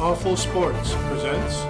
Awful Sports presents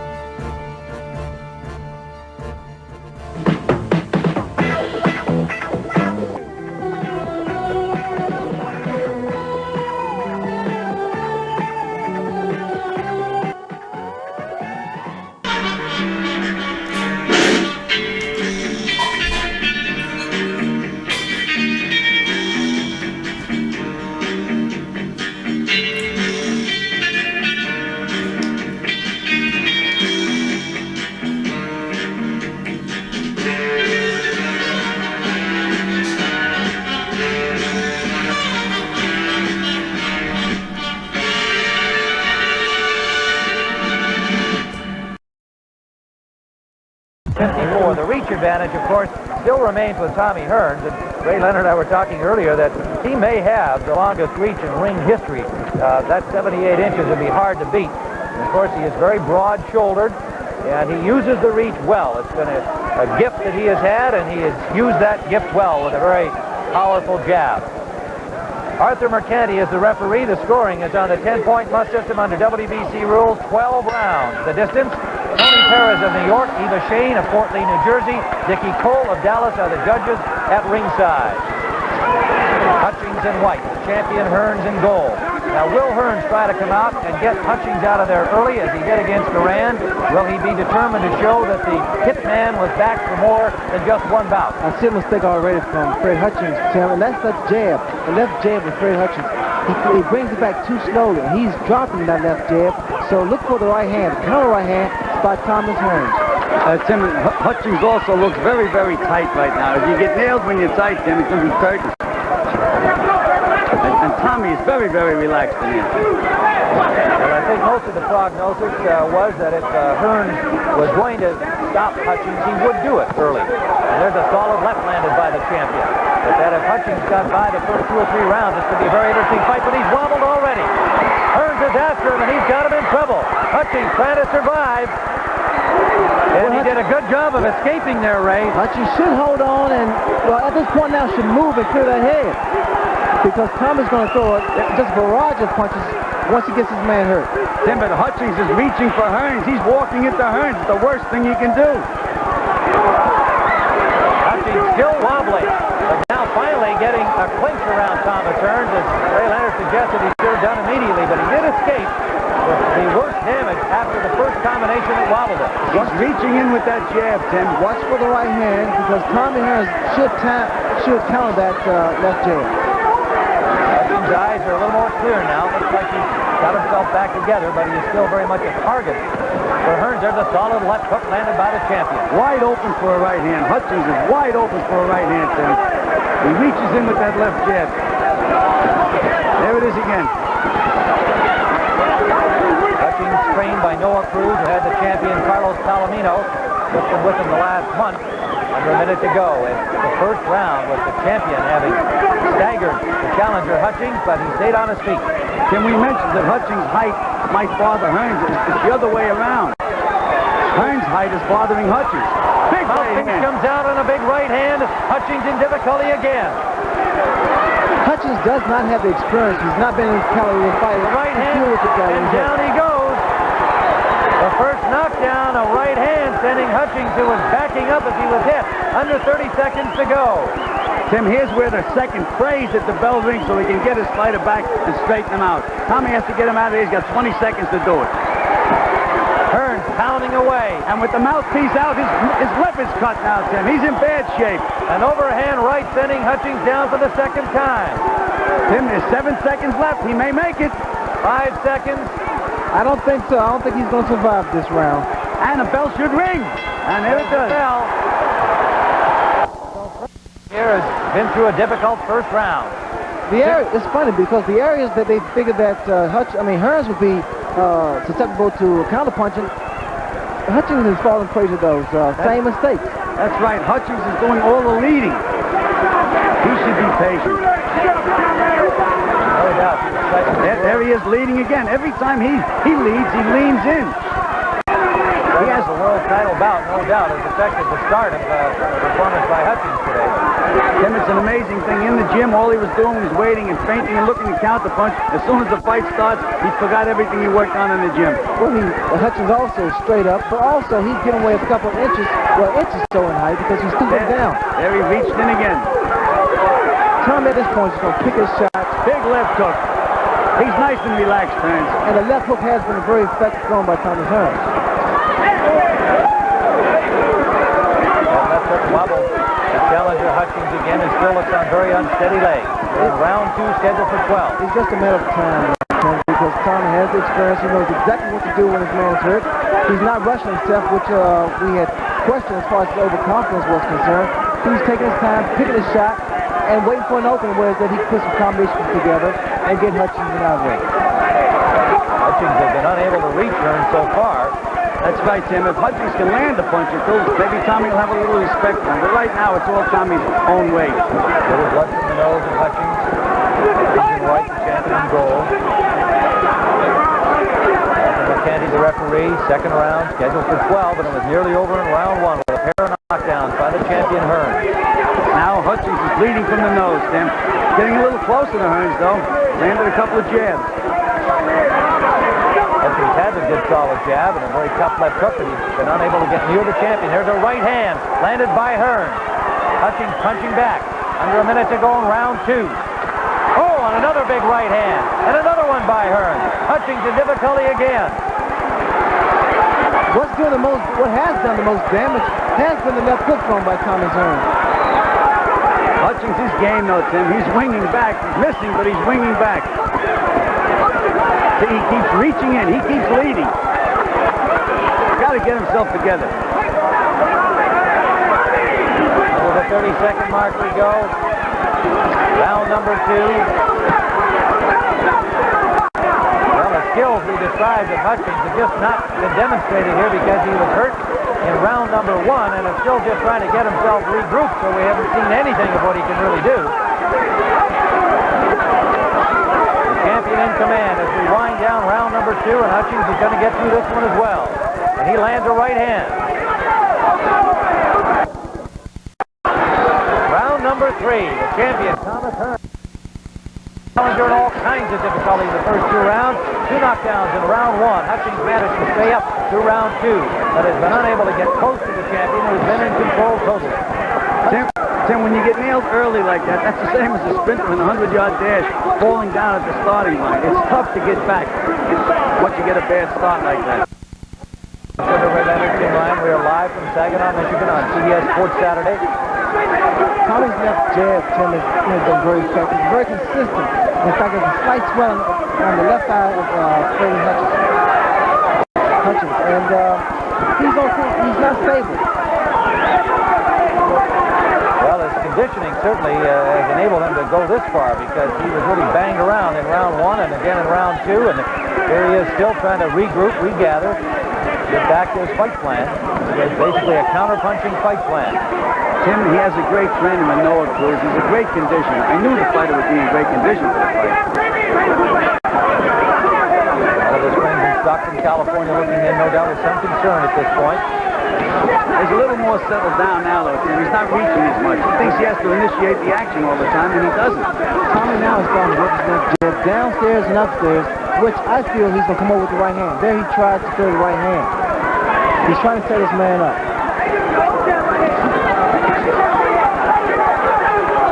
The reach advantage, of course, still remains with Tommy Hearns. And Ray Leonard and I were talking earlier that he may have the longest reach in ring history. That 78 inches would be hard to beat. And of course, he is very broad-shouldered, and he uses the reach well. It's been a gift that he has had, and he has used that gift well with a very powerful jab. Arthur Mercanti is the referee. The scoring is on the 10-point must system under WBC rules, 12 rounds. The distance, Tony Perez of New York, Eva Shane of Fort Lee, New Jersey, Dickie Cole of Dallas are the judges at ringside. Hutchings in white, champion Hearns in gold. Now, will Hearns try to come out and get Hutchings out of there early as he did against Duran? Will he be determined to show that the hitman was back for more than just one bout? I see a mistake already from Fred Hutchings, Tim, and that's that jab. The left jab of Fred Hutchings. He brings it back too slowly. He's dropping that left jab. So look for the right hand. The counter right hand by Thomas Hearns. Tim, Hutchings also looks very, very tight right now. If you get nailed when you're tight, Tim, it's going to be curtain. And Tommy is very, very relaxed in here. Well, I think most of the prognosis was that if Hearns was going to stop Hutchings, he would do it early. And there's a solid left landed by the champion. But that if Hutchings got by the first 2 or 3 rounds, this could be a very interesting fight, but he's wobbled already. Hearns is after him, and he's got him in trouble. Hutchings trying to survive. And he did a good job of escaping there, Ray. Hutchings should hold on and, well, at this point now, should move and clear that head. Because Tommy's going to throw just a barrage of punches once he gets his man hurt. Tim, but Hutchings is reaching for Hearns. He's walking into Hearns. It's the worst thing you can do. Hutchings still wobbling, but now finally getting a clinch around Thomas Hearns, as Ray Leonard suggested he should have done immediately, but he did escape with the worst damage after the first combination that wobbled him. He's reaching in with that jab, Tim. Watch for the right hand, because Tommy Hearns should counter that left jab. His eyes are a little more clear now. Looks like he's got himself back together, but he is still very much a target for Hearns. There's a solid left hook landed by the champion. Wide open for a right hand. Hutchings is wide open for a right hand, Tim. He reaches in with that left jab. There it is again. Hutchings trained by Noah Cruz, who had the champion Carlos Palomino with him the last month. Under a minute to go. And the first round was the champion having staggered the challenger Hutchings, but he stayed on his feet. Can we mention that Hutchings' height might bother Hearns? It's the other way around. Hearns' height is bothering Hutchings. Big Hutchings comes out on a big right hand. Hutchings in difficulty again. Hutchings does not have the experience. He's not been in Cali fight. The right hand, and down he goes. The first knockdown, a right hand, sending Hutchings, who was backing up as he was hit. Under 30 seconds to go. Tim, here's where the second prays at the bell rings so he can get his fighter back and straighten him out. Tommy has to get him out of there. He's got 20 seconds to do it. Hearns pounding away. And with the mouthpiece out, his lip is cut now, Tim. He's in bad shape. An overhand right sending Hutchings down for the second time. Tim, there's 7 seconds left. He may make it. 5 seconds. I don't think so. I don't think he's going to survive this round. And the bell should ring. And there it does. Bell. Here has been through a difficult first round. The area, it's funny because the areas that they figured that Hearns would be susceptible to counterpunching, Hutchings has fallen prey to those same mistakes. That's right. Hutchings is doing all the leading. He should be patient. No doubt. There he is leading again. Every time he leads, he leans in. He has a world title bout, no doubt, has affected the start of performance by Hutchings today. Tim, it's an amazing thing. In the gym, all he was doing was waiting and feinting and looking to counterpunch. As soon as the fight starts, He forgot everything he worked on in the gym. Well, Hutchings also straight up, but also he's given away a couple of inches, well, inches so in height because he's stooping down. There he reached in again. Tommy at this point is going to pick his shot. Big left hook. He's nice and relaxed, Hearns. And the left hook has been a very effective thrown by Tommy Hearns. That left hook wobble. The challenger Hutchings again and still looks on very unsteady legs. Round 2 scheduled for 12. It's just a matter of time because Tommy has the experience. He knows exactly what to do when his man is hurt. He's not rushing himself, which we had questioned as far as his overconfidence was concerned. He's taking his time, picking his shot, and waiting for an opening where that he can put some combinations together and get Hutchings out of it. Hutchings has been unable to reach Hearns so far. That's right, Tim. If Hutchings can land a punch or two, maybe Tommy will have a little respect for him. But right now, it's all Tommy's own way. Little blood from the nose of Hutchings. Hutchings in white, the champion in gold. McCanty, the referee, second round, scheduled for 12, and it was nearly over in round 1 with a pair of knockdowns by the champion Hearns. Now Hutchings is bleeding from the nose, Tim. Getting a little closer to Hearns, though. Landed a couple of jabs. Hutchings has a good solid jab and a very tough left hook, but he's been unable to get near the champion. There's a right hand landed by Hearns. Hutchings punching back. Under a minute to go in round 2. Oh, and another big right hand. And another one by Hearns. Hutchings in difficulty again. What has done the most damage has been the left hook thrown by Tommy Hearns. Hutchings, his game, though, Tim. He's winging back. He's missing, but he's winging back. See, he keeps reaching in. He keeps leading. He's got to get himself together. Over the 30-second mark we go. Round number 2. Well, the skills we described of Hutchings have just not been demonstrated here because he was hurt in round number 1 and is still just trying to get himself regrouped, so we haven't seen anything of what he can really do. Champion in command as we wind down round number 2, and Hutchings is going to get through this one as well. And he lands a right hand. Round number 3, the champion, Thomas Hearns. Challenger in all kinds of difficulty in the first 2 rounds. 2 knockdowns in round 1. Hutchings managed to stay up through round 2, but has been unable to get close to the champion who has been in control totally. Tim, when you get nailed early like that, that's the same as a sprinter in a 100-yard dash falling down at the starting line. It's tough to get back once you get a bad start like that. We are live from Saginaw, Michigan on CBS Sports Saturday. Tommy's left jab, Tim, has been very effective, very consistent. In fact, there's a slight swelling on the left eye of Freddie Hutchings. And he's not stable. Well, his conditioning certainly has enabled him to go this far because he was really banged around in round 1 and again in round 2, and here he is still trying to regroup, regather, get back to his fight plan. It's basically a counter-punching fight plan. Tim, he has a great friend in Manoa Cruz. He's a great conditioner. I knew the fighter would be in great condition for the fight. One of his friends in Stockton, California looking in, no doubt, with some concern at this point. He's a little more settled down now, though, Tim. He's not reaching as much. He thinks he has to initiate the action all the time, and he doesn't. Tommy now is starting to work his left jab downstairs and upstairs, which I feel he's going to come over with the right hand. There he tries to throw the right hand. He's trying to set his man up.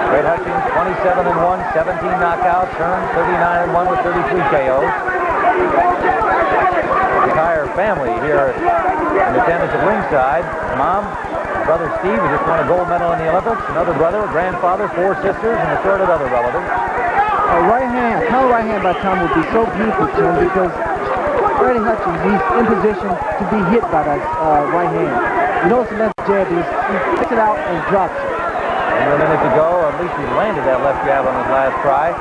Fred Hutchings, 27-1, 17 knockouts. Hearns, 39-1 with 33 KOs. The entire family here in attendance at ringside. Mom, brother Steve, who just won a gold medal in the Olympics. Another brother, a grandfather, 4 sisters, and a third of other relatives. A right hand, counter right hand by Tom would be so beautiful to him because Freddie Hutchings, he's in position to be hit by that right hand. You notice the left jab, he picks it out and drops it. Under a minute to go, or at least he landed that left jab on his last try.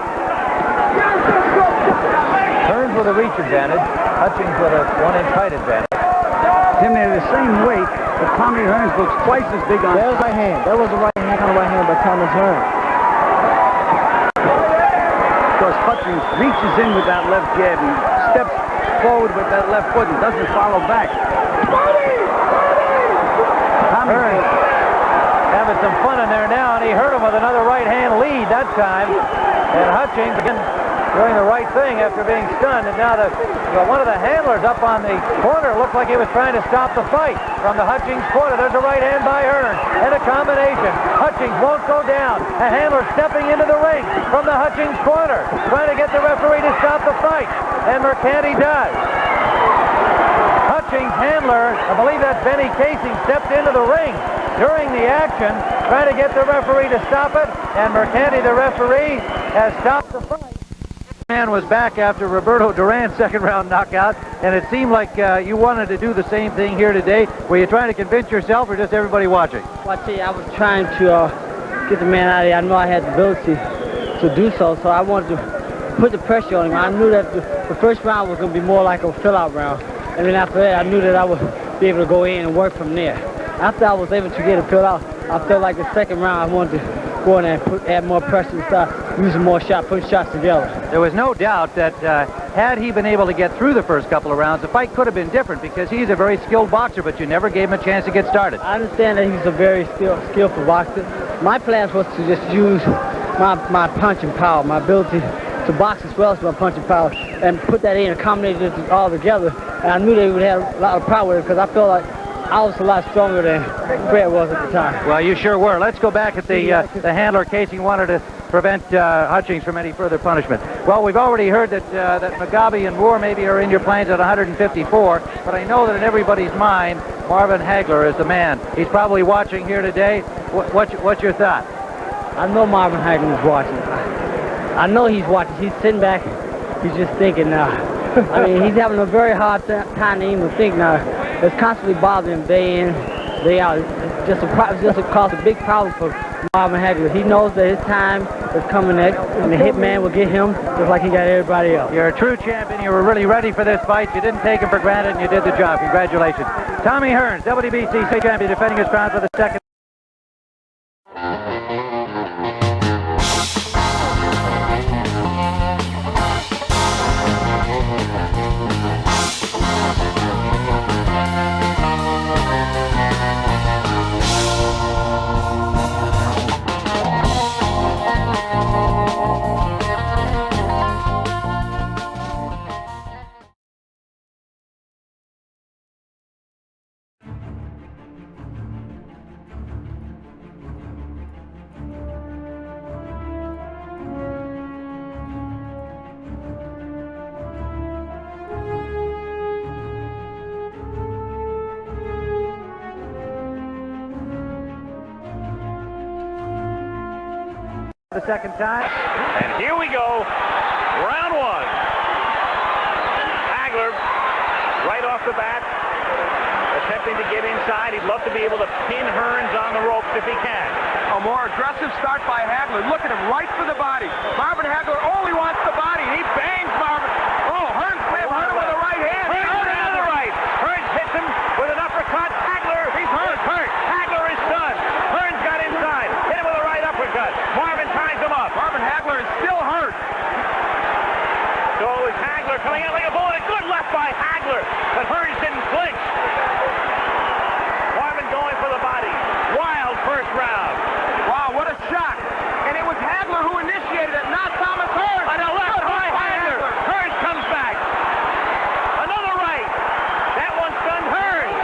Hearns with a reach advantage. Hutchings with a 1-inch height advantage. Tim, they're the same weight, but Tommy Hearns looks twice as big on... That was right hand. That was a right hand, kind of right hand by Thomas Hearns. Because Hutchings reaches in with that left jab and steps forward with that left foot and doesn't follow back. Tommy Hearns having some fun in there now, and he hurt him with another right hand lead that time. And Hutchings again doing the right thing after being stunned. And now one of the handlers up on the corner looked like he was trying to stop the fight. From the Hutchings corner, there's a right hand by Hearns. And a combination. Hutchings won't go down. A handler stepping into the ring from the Hutchings corner, trying to get the referee to stop the fight. And Mercanti does. Hutchings handler, I believe that's Benny Casey, stepped into the ring during the action, trying to get the referee to stop it, and Mercanti, the referee, has stopped the fight. Man was back after Roberto Duran's second-round knockout, and it seemed like you wanted to do the same thing here today. Were you trying to convince yourself, or just everybody watching? Well, I tell you, I was trying to get the man out of there. I know I had the ability to do so, so I wanted to put the pressure on him. I knew that the first round was going to be more like a fill-out round, and then after that, I knew that I would be able to go in and work from there. After I was able to get it filled out, I felt like the second round I wanted to go in there and add more pressure and start using more shots, putting shots together. There was no doubt that had he been able to get through the first couple of rounds, the fight could have been different because he's a very skilled boxer, but you never gave him a chance to get started. I understand that he's a very skillful boxer. My plan was to just use my punching power, my ability to box as well as my punching power, and put that in and combine it all together. And I knew they would have a lot of power with it because I felt like I was a lot stronger than Fred was at the time. Well, you sure were. Let's go back at the handler. Casey wanted to prevent Hutchings from any further punishment. Well, we've already heard that Mugabe and Moore maybe are in your plans at 154, but I know that in everybody's mind, Marvin Hagler is the man. He's probably watching here today. What's your thought? I know Marvin Hagler is watching. I know he's watching. He's sitting back. He's just thinking now. I mean, he's having a very hard time to even think now. It's constantly bothering him day in, day out. It's just caused a big problem for Marvin Hagler. He knows that his time is coming next, and the hitman will get him just like he got everybody else. You're a true champion. You were really ready for this fight. You didn't take it for granted, and you did the job. Congratulations. Tommy Hearns, WBC state champion, defending his crown for the second. The second time. And here we go. Round one. Hagler, right off the bat, attempting to get inside. He'd love to be able to pin Hearns on the ropes if he can. A more aggressive start by Hagler. Look at him, right for the body. Marvin Hagler only wants the body. He bangs Marvin. Oh, Hearns may have hurt him with the right hand. Hearns on the right. Hearns hits him with an uppercut. Hagler, he's hurt. Hagler is stunned. Hearns got inside. Hit him with a right uppercut. Marvin ties him up. Marvin Hagler is still hurt. So is Hagler coming out like a bullet. A good left by Hagler, but Hearns didn't flinch. Marvin going for the body. Wild first round. Wow, what a shot. And it was Hagler who initiated it, not Thomas Hearns. On the left by Hagler. Hearns comes back. Another right. That one stunned Hearns.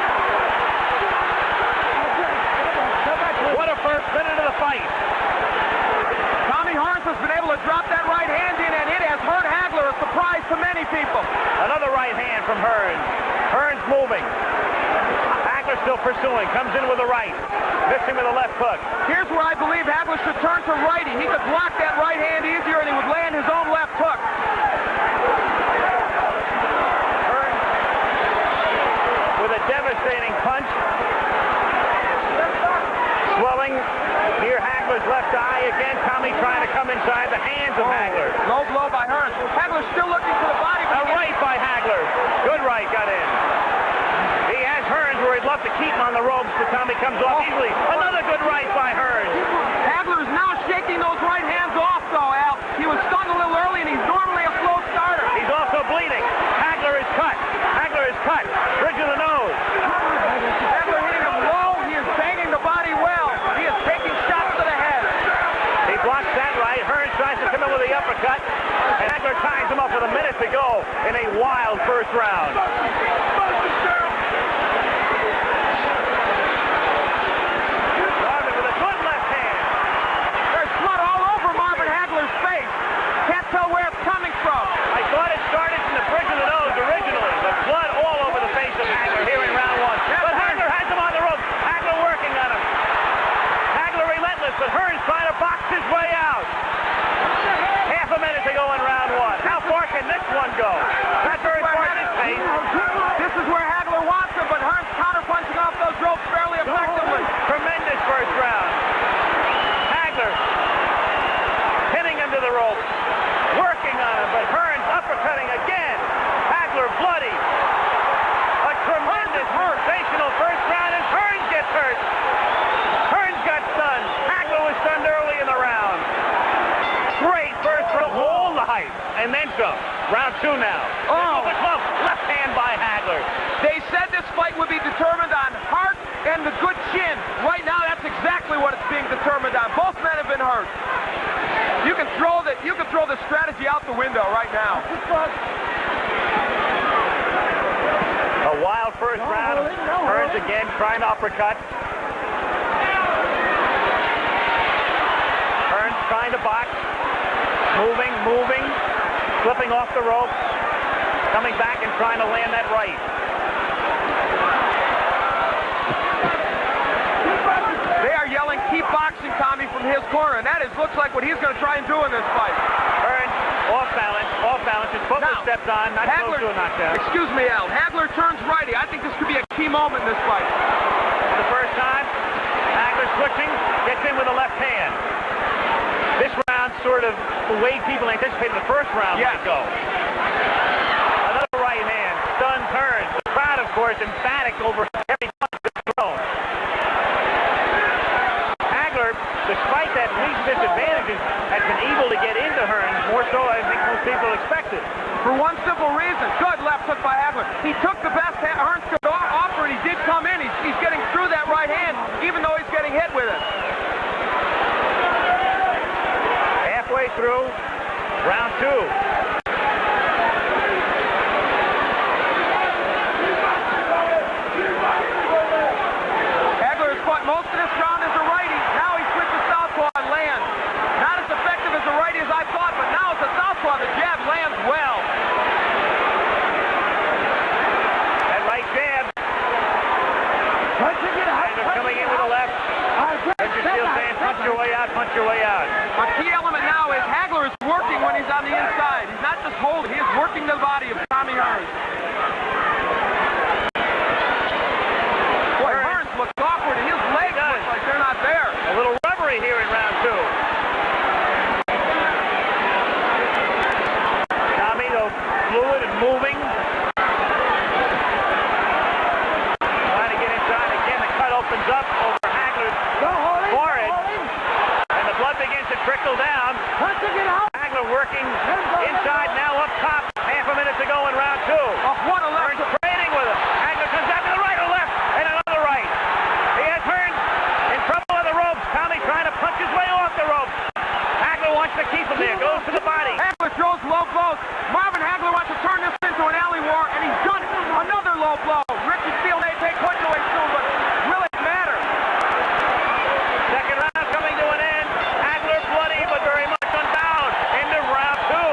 What a first minute of the fight. Tommy Hearns has been able to drop that right hand in, and it has hurt Hagler, a surprise to many people. Another right hand from Hearns. Hearns moving. Hagler still pursuing. Comes in with a right. Missing with a left hook. Here's where I believe Hagler should turn to righty. He could block that right hand easier, and he would land his own left hook. Hearns with a devastating punch. Swelling near Hagler's left eye. Again, Tommy trying to come inside the hands of Hagler. Low blow by Hearns. Hagler's still looking for the body. A right by Hagler. Good right got in. He has Hearns where he'd love to keep him on the ropes, but Tommy comes off easily. Another good right by Hearns. Hagler is now shaking those right hands off, though, Al. He was stunned a little early, and he's normally a slow starter. He's also bleeding. Hagler is cut. Hagler is cut. Bridge of the nose. Hagler hitting him low. He is banging the body well. He is taking shots to the head. He blocks that right. Hearns tries to come in with the uppercut. And Hagler off with a minute to go in a wild first round. Marvin with a good left hand. There's blood all over Marvin Hagler's face. Can't tell where it's coming from. I thought it started from the bridge of the nose originally, but blood all over the face of Hagler here in round one. But Hagler has him on the ropes. Hagler working on him. Hagler relentless, but Hearns trying to box his way out. Half a minute to go in round one. How far can this one go? Not very far in his pace. This is where Hagler wants him, but Hearns counter-punching off those ropes fairly effectively. Tremendous first round. Hagler hitting him to the ropes. Working on him, but Hearns uppercutting again. Hagler bloody. A tremendous, sensational first round, and Hearns gets hurt. Hearns got stunned. Hagler was stunned early in the round. Great first round. All the hype, and then some. Round two now. Oh! Left hand by Hagler. They said this fight would be determined on heart and the good chin. Right now, that's exactly what it's being determined on. Both men have been hurt. You can throw the strategy out the window right now. A wild first round. Hearns again trying to uppercut. Hearns trying to box. Moving. Slipping off the rope. Coming back and trying to land that right. They are yelling, keep boxing, Tommy, from his corner, and that looks like what he's going to try and do in this fight. Hearns off balance. His foot was stepped on, not close to a knockdown. Excuse me, Al. Hagler turns righty. I think this could be a key moment in this fight. For the first time, Hagler switching, gets in with a left hand. This round sort of the way people anticipated the first round might go. Another right hand, stuns Hearns. The crowd, of course, emphatic over every punch that's thrown. Hagler, despite that lead disadvantages, has been able to get into Hearns more so I think most people expected. For one simple reason. Good left hook by Hagler. He took the best Hearns could offer, and he did come in. He's getting through that right hand, even though he's getting hit with it. Halfway through round two. Hagler has fought most of this round as a righty. Now he switches southpaw and lands. Not as effective as a righty as I thought, but now as a southpaw, the jab lands well. That right jab. Hagler coming in with a left. Richard Steele saying, punch your way out, punch your way out. A key element now is Hagler is working when he's on the inside. He's not just holding, he is working the body of Tommy Hearns. Boy, Hearns looks awkward and his legs look like they're not there. A little rubbery here in round two. Tommy, though, fluid and moving. Trying to get inside. Again, the cut opens up over Hagler's forehead. And the blood begins to trickle down. Hagler working inside, now up top. Half a minute to go in round two. What a left. Hearns trading with him. Hagler comes out to the right or left, and another right. He has Hearns in trouble on the ropes. Tommy trying to punch his way off the ropes. Hagler wants to keep him there. Goes to the body. Hagler throws low blows. Marvin Hagler wants to turn this into an alley war, and he's done it. Another low blow. Richard Steele may take Hutchings away soon, but will it matter? Second round coming to an end. Hagler bloody, but very much unbound. Into round two.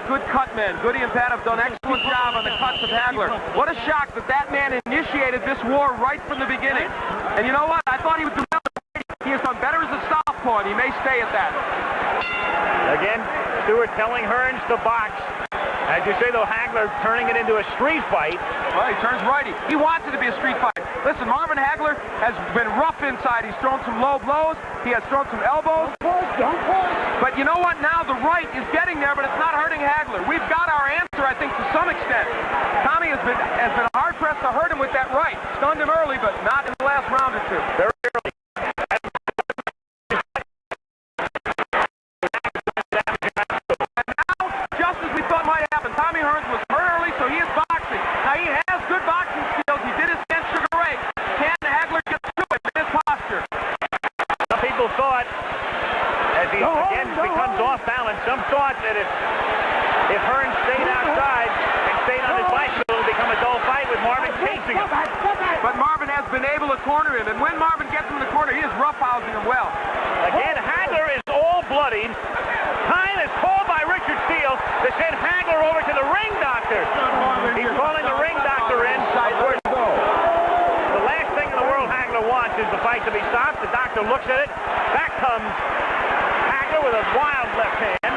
Good cut men. Goody and Pat have done an excellent job on the cuts of Hagler. What a shock that man initiated this war right from the beginning. And you know what? I thought he would do better. He has done better as a southpaw, and he may stay at that. Again, Stewart telling Hearns to box. As you say, though, Hagler turning it into a street fight. Well, he turns righty. He wants it to be a street fight. Listen, Marvin Hagler has been rough inside. He's thrown some low blows. He has thrown some elbows. But you know what? Now the right is getting there, but it's not hurting Hagler. We've got our answer, I think, to some extent. Tommy has been hard-pressed to hurt him with that right. Stunned him early, but not in the last round or two. Very early. Just as we thought might happen, Tommy Hearns was hurt early, so he is boxing. Now, he has good boxing skills. He did his against Sugar Ray. Can Hagler get to it in his posture? Some people thought, as he again becomes off balance, some thought that if Hearns stayed outside and stayed on his bicycle, it would become a dull fight with Marvin chasing him. But Marvin has been able to corner him, and when Marvin gets him in the corner, he is roughhousing him well. Again, Hagler is all bloodied. Time is called by Richard Steele to send Hagler over to the ring doctor. He's calling the ring doctor in. Of course, the last thing in the world Hagler wants is the fight to be stopped. The doctor looks at it. Back comes Hagler with a wild left hand.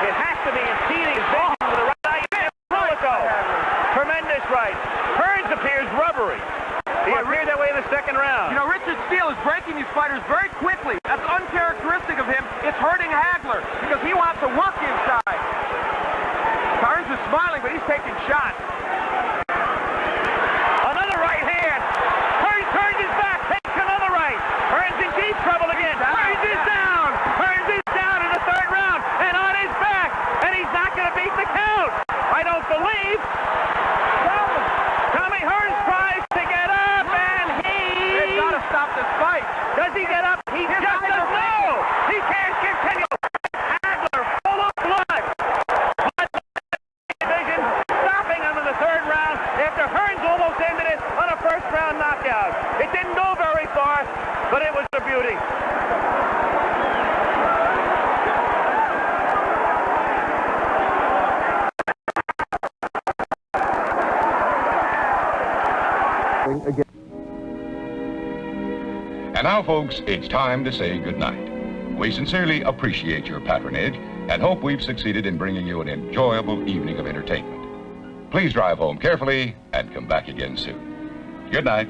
It has to be impeding his vision with the right eye. Tremendous right. Hearns appears rubbery. He appeared that way in the second round. You know, Richard Steele is breaking these fighters very quickly. That's uncharacteristic of him. It's hurting Hagler because he wants to work inside. Hearns is smiling, but he's taking shots. Another right hand. Hearns turns his back, takes another right. Hearns in deep trouble again. Hearns is down. Hearns is down in the third round and on his back. And he's not going to beat the count. I don't believe. Tommy Hearns tries to get up, and They've got to stop this fight. does he get up? He just doesn't know. He can't continue. Hagler full of blood. Division stopping him in the third round after Hearns almost ended it on a first round knockout. It didn't go very far, but it was a beauty. And now, folks, it's time to say goodnight. We sincerely appreciate your patronage and hope we've succeeded in bringing you an enjoyable evening of entertainment. Please drive home carefully and come back again soon. Good night.